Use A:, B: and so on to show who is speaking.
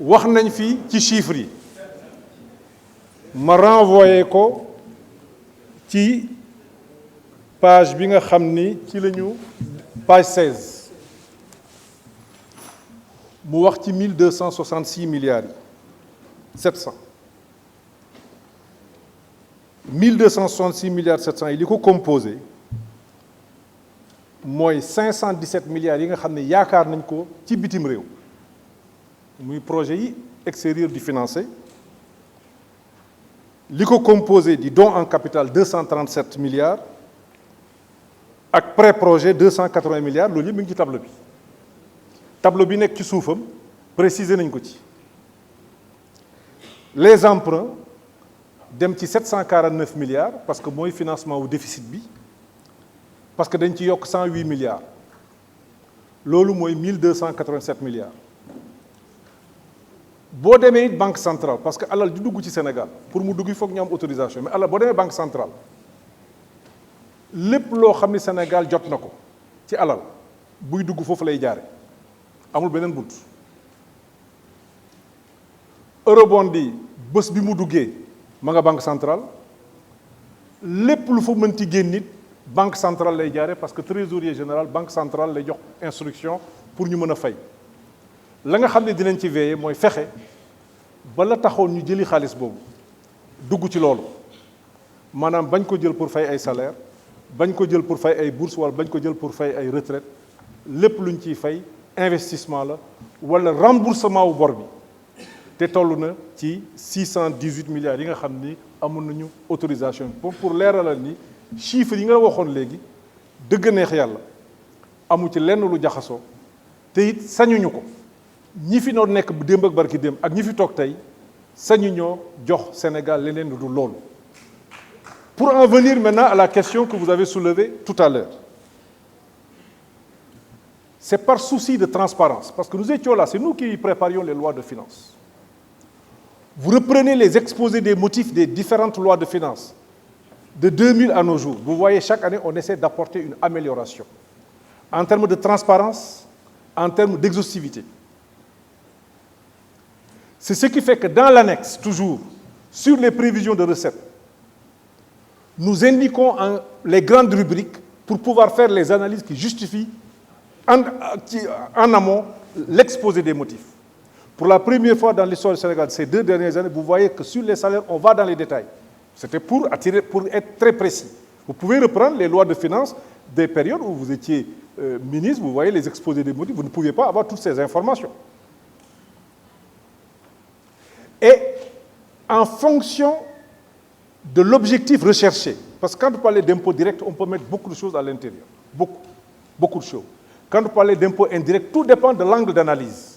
A: wax nañ fi ci chiffres yi ma renvoyé ko ci page bi nga xam ni ci lañu page 16 mu wax ci 1266 milliards yi 700 1266 milliards 700 yi li ko composé mooy 517 milliards yi nga xam ne yaakaar nañ ko ci bitim réew muy projet yi extérieur di financé li ko composé di don en capital 237 milliards ak prêt projet 280 milliards loolu yëpp mi ngi ci tableau bi nekk ci suufam préciser nañ ko ci les emprunts dem ci 749 milliards parce que mooy financement wu déficit bi parce que dañ ci yokk 108 milliards loolu mooy 1287 milliards boo demee it banque centrale parce que alal di dugg ci Sénégal pour mu dugg foog ñu am autorisation mais alal boo demee banque centrale lépp loo xam ni Sénégal jot na ko ci alal buy dugg foofu lay jaare amul beneen bunt eurobond yi bés bi mu duggee ma nga banque centrale lépp lu fa mënti génn nit banque centrale lay jaare parce que trésorier général banque centrale lay jox instruction pour ñu mën a fay la nga xam ne dinañ ci veiller mooy fexe ba la taxoon ñu jëli xaalis boobu dugg ci loolu maanaam bañ ko jël pour fay ay salaire bañ ko jël pour fay ay bourse wala bañ ko jël pour fay ay retraite lépp luñ ciy fay investissement la wala remboursement wu bor bi te toll na ci 618 milliards yi nga xam ni amoon nañu autorisation pour leeralal ni chiffres yi nga waxoon léegi dëgg neex yàlla amu ci lenn lu jaxasoo te it sañuñu ko ñi fi doon nekk démb ak barki démb ak ñi fi toog tey sañu ñoo jox Sénégal leneen lu dul loolu. Pour en venir maintenant à la question que vous avez soulevée tout à l'heure, c'est par souci de transparence, parce que nous étions là, c'est nous qui préparions les lois de finances. Vous reprenez les exposés des motifs des différentes lois de finances, de 2000 à nos jours. Vous voyez, chaque année, on essaie d'apporter une amélioration, en termes de transparence, en termes d'exhaustivité. C'est ce qui fait que dans l'annexe, toujours, sur les prévisions de recettes, nous indiquons les grandes rubriques pour pouvoir faire les analyses qui justifient en amont l'exposé des motifs. Pour la première fois dans l'histoire du Sénégal, ces 2 dernières années, vous voyez que sur les salaires, on va dans les détails. C'était pour être très précis. Vous pouvez reprendre les lois de finances des périodes où vous étiez ministre, vous voyez les exposés des motifs, vous ne pouviez pas avoir toutes ces informations. Et en fonction de l'objectif recherché, parce que quand vous parlez d'impôt direct, on peut mettre beaucoup de choses à l'intérieur, beaucoup de choses. Quand vous parlez d'impôt indirect, tout dépend de l'angle d'analyse.